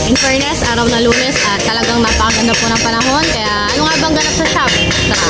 In fairness, araw na Lunes at talagang napakaganda po ng panahon. Kaya ano nga bang ganap sa shop? Tara.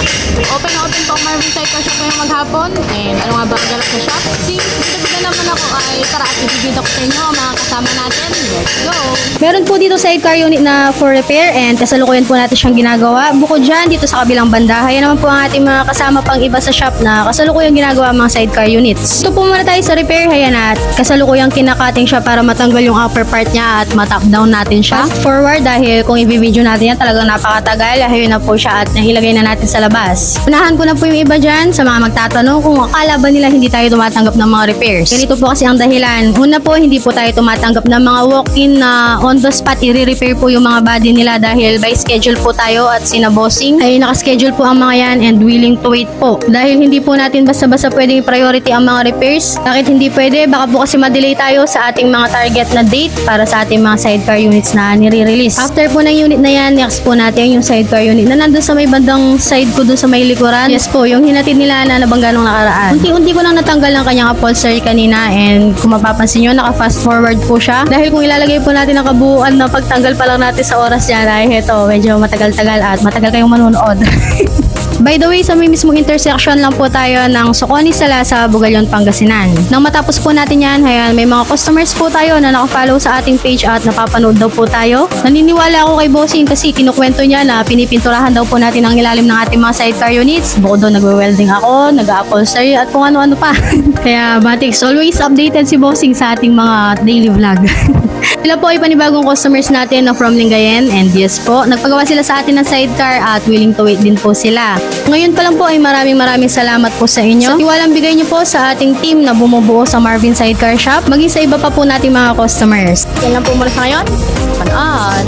Open na open po ang Marvin Sidecar Shop ngayong maghapon. And ano nga bang ganap sa shop? Since bida-bida naman ako ay tara at ibibida ko sa inyo ang mga kasama natin. Let's go! Meron po dito sidecar unit na for repair and kasalukuyan po natin siyang ginagawa. Bukod dyan, dito sa kabilang banda, ayan naman po ang ating mga kasama pang iba sa shop na kasalukuyan ginagawa ang mga sidecar units. Ito po muna tayo sa repair, ayan, at kasalukuyang kinakating siya para matanggal yung upper part niya at matap down natin siya. Fast forward dahil kung i-video natin yan talagang napakatagal. Ayun na po siya at nahilagay na natin sa labas. Unahan ko na po yung iba dyan sa mga magtatanong kung akala ba nila hindi tayo tumatanggap ng mga repairs. Ganito po kasi ang dahilan. Una po, hindi po tayo tumatanggap ng mga walk-in na on the spot i-repair po yung mga body nila dahil by schedule po tayo at sinabossing ay nakaschedule po ang mga yan and willing to wait po. Dahil hindi po natin basta-basta pwedeng priority ang mga repairs. Bakit hindi pwede? Baka po kasi ma-delay tayo sa ating mga target na date para sa ating mga sidecar units na nire-release. After po ng unit na yan, next po natin yung sidecar unit na nandun sa may bandang side ko dun sa may likuran. Yes po, yung hinatid nila na nabangga nung nakaraan. Unti-unti ko lang natanggal ang kanyang upholstery kanina and kung mapapansin nyo, naka-fast forward po siya. Dahil kung ilalagay po natin ang kabuuan na pagtanggal pa lang natin sa oras niya ay heto, medyo matagal-tagal at matagal kayong manonood. By the way, sa may mismong intersection lang po tayo ng Soconi Sala sa Bugalyon, Pangasinan. Nang matapos po natin yan, ayan, may mga customers po tayo na nakafollow sa ating page at napapanood daw po tayo. Naniniwala ako kay Bossing kasi kinukwento niya na pinipinturahan daw po natin ang ilalim ng ating mga sidecar units. Bukod doon, nagwe-welding ako, nag-upholstery at kung ano-ano pa. Kaya Batix, always updated si Bossing sa ating mga daily vlog. Sila po ay panibagong customers natin na from Lingayen and yes po, nagpagawa sila sa atin ng sidecar at willing to wait din po sila. Ngayon pa lang po ay maraming salamat po sa inyo. Sa tiwalang bigay niyo po sa ating team na bumubuo sa Marvin Sidecar Shop, maging sa iba pa po nating mga customers. Yan lang po muna sa ngayon. Panood!